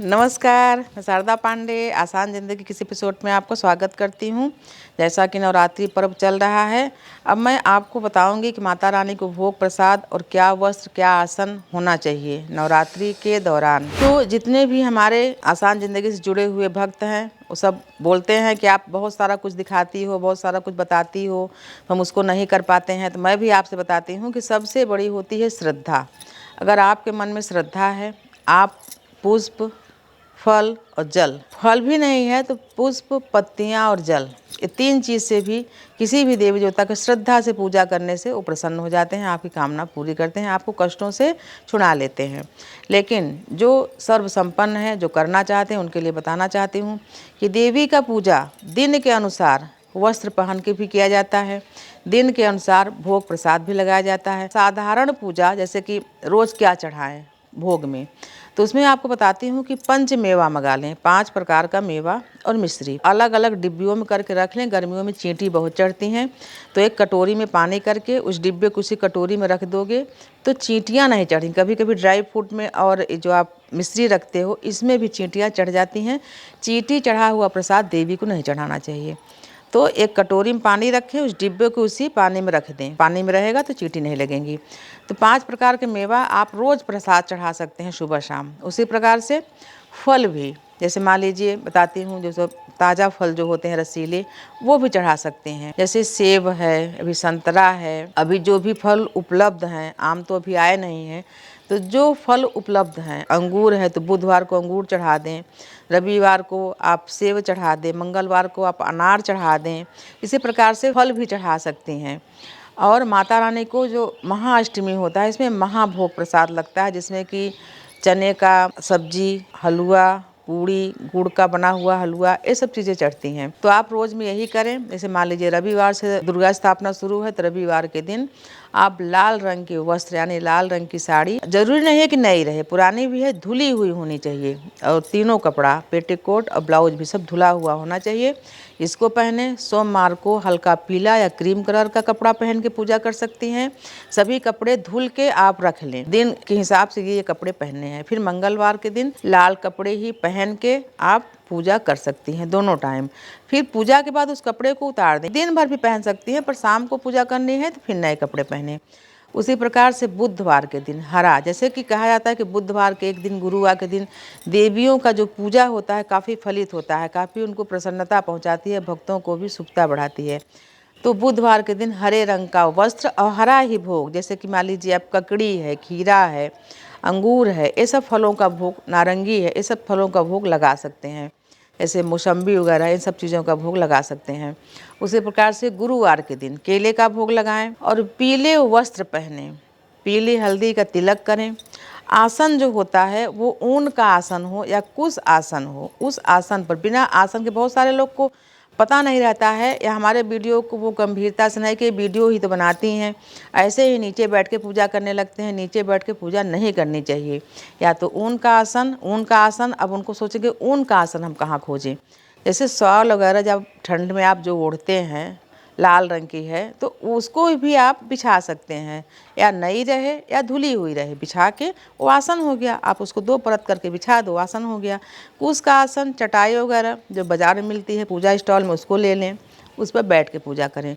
नमस्कार, मैं शारदा पांडे आसान ज़िंदगी किसी एपिसोड में आपको स्वागत करती हूँ। जैसा कि नवरात्रि पर्व चल रहा है, अब मैं आपको बताऊंगी कि माता रानी को भोग प्रसाद और क्या वस्त्र क्या आसन होना चाहिए नवरात्रि के दौरान। तो जितने भी हमारे आसान ज़िंदगी से जुड़े हुए भक्त हैं वो सब बोलते हैं कि आप बहुत सारा कुछ दिखाती हो, बहुत सारा कुछ बताती हो, हम उसको नहीं कर पाते हैं। तो मैं भी आपसे बताती हूँ कि सबसे बड़ी होती है श्रद्धा। अगर आपके मन में श्रद्धा है, आप पुष्प, फल और जल, फल भी नहीं है तो पुष्प, पत्तियां और जल, ये तीन चीज़ से भी किसी भी देवी देवता की श्रद्धा से पूजा करने से वो प्रसन्न हो जाते हैं, आपकी कामना पूरी करते हैं, आपको कष्टों से छुड़ा लेते हैं। लेकिन जो सर्वसंपन्न है, जो करना चाहते हैं, उनके लिए बताना चाहती हूँ कि देवी का पूजा दिन के अनुसार वस्त्र पहन के भी किया जाता है, दिन के अनुसार भोग प्रसाद भी लगाया जाता है। साधारण पूजा जैसे कि रोज़ क्या चढ़ाएं भोग में, तो उसमें आपको बताती हूँ कि पंच मेवा मंगा लें, 5 प्रकार का मेवा और मिश्री अलग अलग डिब्बियों में करके रख लें। गर्मियों में चींटी बहुत चढ़ती हैं, तो एक कटोरी में पानी करके उस डिब्बे को उसी कटोरी में रख दोगे तो चींटियाँ नहीं चढ़ेंगी। कभी कभी ड्राई फ्रूट में और जो आप मिश्री रखते हो इसमें भी चींटियाँ चढ़ जाती हैं। चींटी चढ़ा हुआ प्रसाद देवी को नहीं चढ़ाना चाहिए। तो एक कटोरी में पानी रखें, उस डिब्बे को उसी पानी में रख दें, पानी में रहेगा तो चींटी नहीं लगेंगी। तो 5 प्रकार के मेवा आप रोज़ प्रसाद चढ़ा सकते हैं सुबह शाम। उसी प्रकार से फल भी, जैसे मान लीजिए बताती हूँ, जो सब ताज़ा फल जो होते हैं रसीले, वो भी चढ़ा सकते हैं। जैसे सेब है, अभी संतरा है, अभी जो भी फल उपलब्ध हैं, आम तो अभी आए नहीं हैं, तो जो फल उपलब्ध हैं, अंगूर है तो बुधवार को अंगूर चढ़ा दें, रविवार को आप सेब चढ़ा दें, मंगलवार को आप अनार चढ़ा दें। इसी प्रकार से फल भी चढ़ा सकती हैं। और माता रानी को जो महाअष्टमी होता है, इसमें महाभोग प्रसाद लगता है, जिसमें कि चने का सब्जी, हलवा, पूड़ी, गुड़ का बना हुआ हलवा, ये सब चीज़ें चढ़ती हैं। तो आप रोज़ में यही करें। जैसे मान लीजिए रविवार से दुर्गा स्थापना शुरू है, तो रविवार के दिन आप लाल रंग के वस्त्र यानी लाल रंग की साड़ी, जरूरी नहीं है कि नई रहे, पुरानी भी है, धुली हुई होनी चाहिए। और तीनों कपड़ा, पेटीकोट और ब्लाउज भी सब धुला हुआ होना चाहिए, इसको पहने। सोमवार को हल्का पीला या क्रीम कलर का कपड़ा पहन के पूजा कर सकती हैं। सभी कपड़े धुल के आप रख लें, दिन के हिसाब से ये कपड़े पहनने हैं। फिर मंगलवार के दिन लाल कपड़े ही पहन के आप पूजा कर सकती हैं दोनों टाइम। फिर पूजा के बाद उस कपड़े को उतार दें, दिन भर भी पहन सकती हैं, पर शाम को पूजा करनी है तो फिर नए कपड़े पहने। उसी प्रकार से बुधवार के दिन हरा, जैसे कि कहा जाता है कि बुधवार के एक दिन, गुरुवार के दिन देवियों का जो पूजा होता है काफ़ी फलित होता है, काफ़ी उनको प्रसन्नता पहुंचाती है, भक्तों को भी सुखता बढ़ाती है। तो बुधवार के दिन हरे रंग का वस्त्र और हरा ही भोग, जैसे कि मान लीजिए आप ककड़ी है, खीरा है, अंगूर है, ये सब फलों का भोग, नारंगी है, ये सब फलों का भोग लगा सकते हैं। जैसे मौसम्बी वगैरह, इन सब चीज़ों का भोग लगा सकते हैं। उसी प्रकार से गुरुवार के दिन केले का भोग लगाएं और पीले वस्त्र पहने, पीली हल्दी का तिलक करें। आसन जो होता है वो ऊन का आसन हो या कुश आसन हो, उस आसन पर, बिना आसन के बहुत सारे लोग को पता नहीं रहता है, या हमारे वीडियो को वो गंभीरता से नहीं कि वीडियो ही तो बनाती हैं, ऐसे ही नीचे बैठ के पूजा करने लगते हैं। नीचे बैठ के पूजा नहीं करनी चाहिए। या तो ऊन का आसन, ऊन का आसन, अब उनको सोचेंगे ऊन का आसन हम कहाँ खोजें। जैसे शॉल वगैरह जब ठंड में आप जो ओढ़ते हैं, लाल रंग की है, तो उसको भी आप बिछा सकते हैं, या नई रहे या धुली हुई रहे, बिछा के वो आसन हो गया। आप उसको 2 परत करके बिछा दो, आसन हो गया। कुश का आसन, चटाई वगैरह जो बाज़ार में मिलती है पूजा स्टॉल में, उसको ले लें, उस पर बैठ के पूजा करें।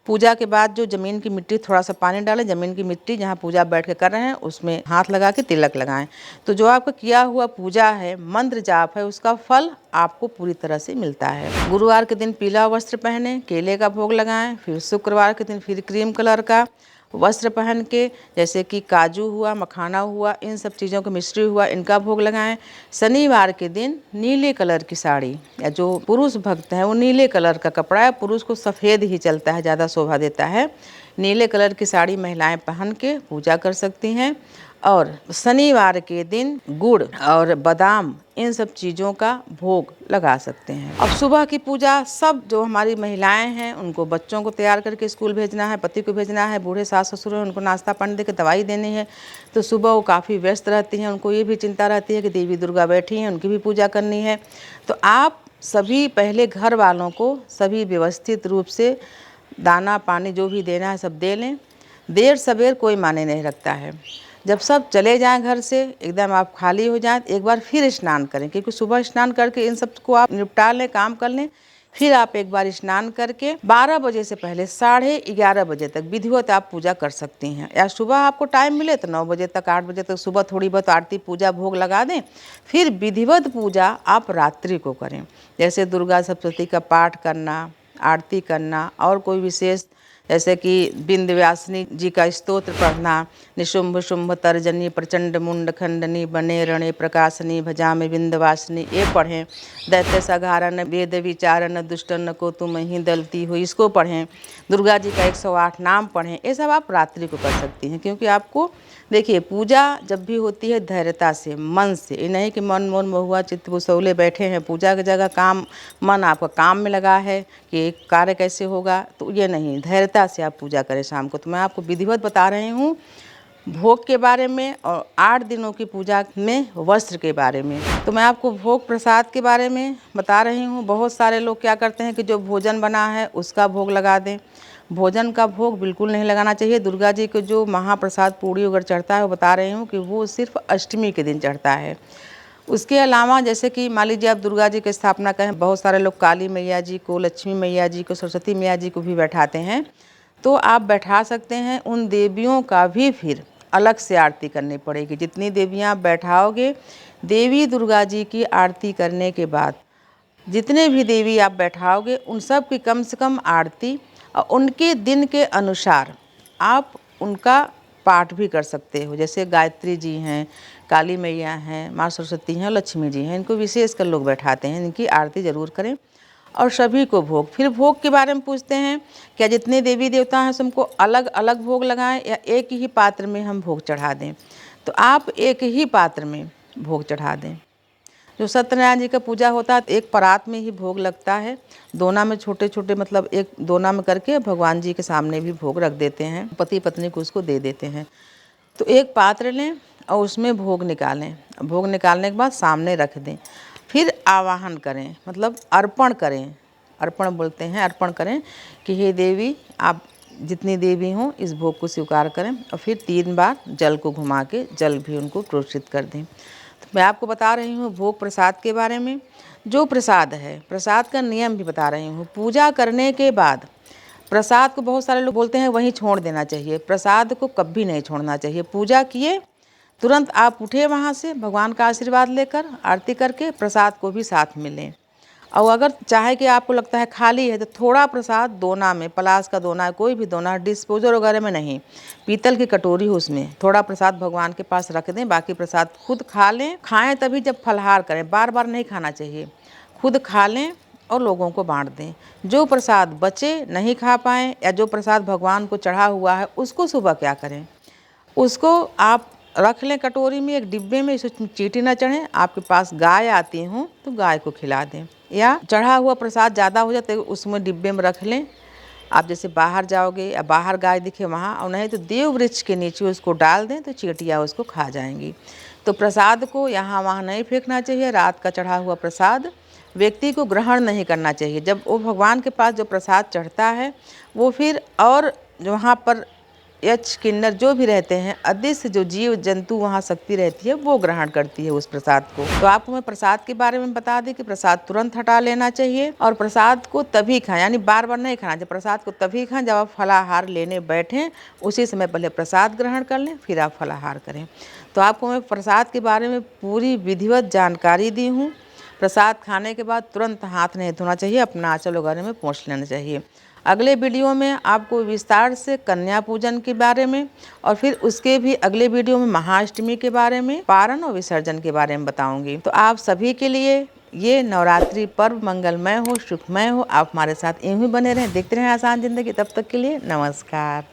पूजा के बाद जो ज़मीन की मिट्टी, थोड़ा सा पानी डालें, ज़मीन की मिट्टी जहाँ पूजा बैठ के कर रहे हैं उसमें हाथ लगा के तिलक लगाएं। तो जो आपका किया हुआ पूजा है, मंत्र जाप है, उसका फल आपको पूरी तरह से मिलता है। गुरुवार के दिन पीला वस्त्र पहने, केले का भोग लगाएं। फिर शुक्रवार के दिन फिर क्रीम कलर का वस्त्र पहन के, जैसे कि काजू हुआ, मखाना हुआ, इन सब चीज़ों का मिश्री हुआ, इनका भोग लगाएं। शनिवार के दिन नीले कलर की साड़ी, या जो पुरुष भक्त हैं वो नीले कलर का कपड़ा है, पुरुष को सफ़ेद ही चलता है, ज़्यादा शोभा देता है। नीले कलर की साड़ी महिलाएं पहन के पूजा कर सकती हैं। और शनिवार के दिन गुड़ और बादाम, इन सब चीज़ों का भोग लगा सकते हैं। अब सुबह की पूजा, सब जो हमारी महिलाएं हैं उनको बच्चों को तैयार करके स्कूल भेजना है, पति को भेजना है, बूढ़े सास ससुर हैं उनको नाश्ता पानी दे के दवाई देनी है, तो सुबह वो काफ़ी व्यस्त रहती हैं। उनको ये भी चिंता रहती है कि देवी दुर्गा बैठी हैं, उनकी भी पूजा करनी है। तो आप सभी पहले घर वालों को सभी व्यवस्थित रूप से दाना पानी जो भी देना है सब दे लें। देर सवेर कोई माने नहीं रखता है। जब सब चले जाएं घर से, एकदम आप खाली हो जाएं, एक बार फिर स्नान करें, क्योंकि सुबह स्नान करके इन सब को आप निपटा लें, काम कर लें। फिर आप एक बार स्नान करके 12 बजे से पहले 11:30 बजे तक विधिवत आप पूजा कर सकती हैं। या सुबह आपको टाइम मिले तो 9 बजे तक, 8 बजे तक सुबह थोड़ी बहुत आरती पूजा भोग लगा दें। फिर विधिवत पूजा आप रात्रि को करें, जैसे दुर्गा सप्तशती का पाठ करना, आरती करना, और कोई विशेष जैसे कि विंध्यवासिनी जी का स्तोत्र पढ़ना, निशुंभ शुंभ तर्जनी प्रचंड मुंड खंडनी बने रणे प्रकाशनी भजामे विंध्यवासिनी, ये पढ़ें। दैत्य सघारण वेद विचारण दुष्टन को तुम ही दलती हो, इसको पढ़ें। दुर्गा जी का 108 नाम पढ़ें। ये सब आप रात्रि को कर सकती हैं, क्योंकि आपको देखिए पूजा जब भी होती है धैर्यता से, मन से, ये नहीं कि मन मोन महुआ चित्त बुसौले बैठे हैं पूजा की जगह, काम मन आपका काम में लगा है कि कार्य कैसे होगा, तो ये नहीं, धैर्यता से आप पूजा करें शाम को। तो मैं आपको विधिवत बता रही हूँ भोग के बारे में और 8 दिनों की पूजा में वस्त्र के बारे में। तो मैं आपको भोग प्रसाद के बारे में बता रही हूँ। बहुत सारे लोग क्या करते हैं कि जो भोजन बना है उसका भोग लगा दें। भोजन का भोग बिल्कुल नहीं लगाना चाहिए। दुर्गा जी को जो महाप्रसाद पूड़ी वगैरह चढ़ता है वो बता रही हूँ कि वो सिर्फ अष्टमी के दिन चढ़ता है। उसके अलावा जैसे कि मान लीजिए आप दुर्गा जी की स्थापना करें, बहुत सारे लोग काली मैया जी को, लक्ष्मी मैया जी को, सरस्वती मैया जी को भी बैठाते हैं, तो आप बैठा सकते हैं। उन देवियों का भी फिर अलग से आरती करनी पड़ेगी। जितनी देवियाँ आप बैठाओगे, देवी दुर्गा जी की आरती करने के बाद जितने भी देवी आप बैठाओगे उन सब की कम से कम आरती, और उनके दिन के अनुसार आप उनका पाठ भी कर सकते हो। जैसे गायत्री जी हैं, काली मैया हैं, माँ सरस्वती हैं, लक्ष्मी जी हैं, इनको विशेष कर लोग बैठाते हैं, इनकी आरती ज़रूर करें। और सभी को भोग, फिर भोग के बारे में पूछते हैं, क्या जितने देवी देवता हैं सबको अलग अलग भोग लगाएं या एक ही पात्र में हम भोग चढ़ा दें? तो आप एक ही पात्र में भोग चढ़ा दें। जो सत्यनारायण जी का पूजा होता है एक परात में ही भोग लगता है, दोना में छोटे छोटे, मतलब एक दोना में करके भगवान जी के सामने भी भोग रख देते हैं, पति पत्नी को उसको दे देते हैं। तो एक पात्र लें और उसमें भोग निकालें। भोग निकालने के बाद सामने रख दें। फिर आवाहन करें, मतलब अर्पण करें, अर्पण बोलते हैं, अर्पण करें कि हे देवी, आप जितनी देवी हों इस भोग को स्वीकार करें। और फिर 3 बार जल को घुमा के जल भी उनको प्रोक्षित कर दें। तो मैं आपको बता रही हूँ भोग प्रसाद के बारे में। जो प्रसाद है, प्रसाद का नियम भी बता रही हूँ। पूजा करने के बाद प्रसाद को बहुत सारे लोग बोलते हैं वहीं छोड़ देना चाहिए। प्रसाद को कभी नहीं छोड़ना चाहिए। पूजा किए तुरंत आप उठे वहाँ से, भगवान का आशीर्वाद लेकर आरती करके प्रसाद को भी साथ में लें। और अगर चाहे कि आपको लगता है खाली है तो थोड़ा प्रसाद दोना में, पलास का दोना है, कोई भी दोना, डिस्पोजल वगैरह में नहीं, पीतल की कटोरी हो उसमें थोड़ा प्रसाद भगवान के पास रख दें। बाकी प्रसाद खुद खा लें। खाएं तभी जब फलाहार करें, बार बार नहीं खाना चाहिए। खुद खा लें और लोगों को बांट दें। जो प्रसाद बचे, नहीं खा पाएँ, या जो प्रसाद भगवान को चढ़ा हुआ है उसको सुबह क्या करें, उसको आप रख लें कटोरी में, एक डिब्बे में, इसमें चींटी ना चढ़े। आपके पास गाय आती हो तो गाय को खिला दें, या चढ़ा हुआ प्रसाद ज़्यादा हो जाता है उसमें डिब्बे में रख लें। आप जैसे बाहर जाओगे या बाहर गाय दिखे वहाँ, और नहीं तो देव वृक्ष के नीचे उसको डाल दें तो चींटियाँ उसको खा जाएंगी। तो प्रसाद को यहाँ वहाँ नहीं फेंकना चाहिए। रात का चढ़ा हुआ प्रसाद व्यक्ति को ग्रहण नहीं करना चाहिए। जब वो भगवान के पास जो प्रसाद चढ़ता है वो फिर, और जो वहाँ पर यक्ष किन्नर जो भी रहते हैं, अदृश्य जो जीव जंतु वहाँ शक्ति रहती है, वो ग्रहण करती है उस प्रसाद को। तो आपको मैं प्रसाद के बारे में बता दें कि प्रसाद तुरंत हटा लेना चाहिए, और प्रसाद को तभी खाएं, यानी बार बार नहीं खाना चाहिए। प्रसाद को तभी खाएं जब आप फलाहार लेने बैठें, उसी समय पहले प्रसाद ग्रहण कर लें, फिर आप फलाहार करें। तो आपको मैं प्रसाद के बारे में पूरी विधिवत जानकारी दी हूँ। प्रसाद खाने के बाद तुरंत हाथ नहीं धोना चाहिए, अपना आंचल वगैरह में पोंछ लेना चाहिए। अगले वीडियो में आपको विस्तार से कन्या पूजन के बारे में, और फिर उसके भी अगले वीडियो में महाअष्टमी के बारे में, पारण और विसर्जन के बारे में बताऊंगी। तो आप सभी के लिए ये नवरात्रि पर्व मंगलमय हो, सुखमय हो। आप हमारे साथ यूं ही बने रहें, देखते रहें आसान जिंदगी। तब तक के लिए नमस्कार।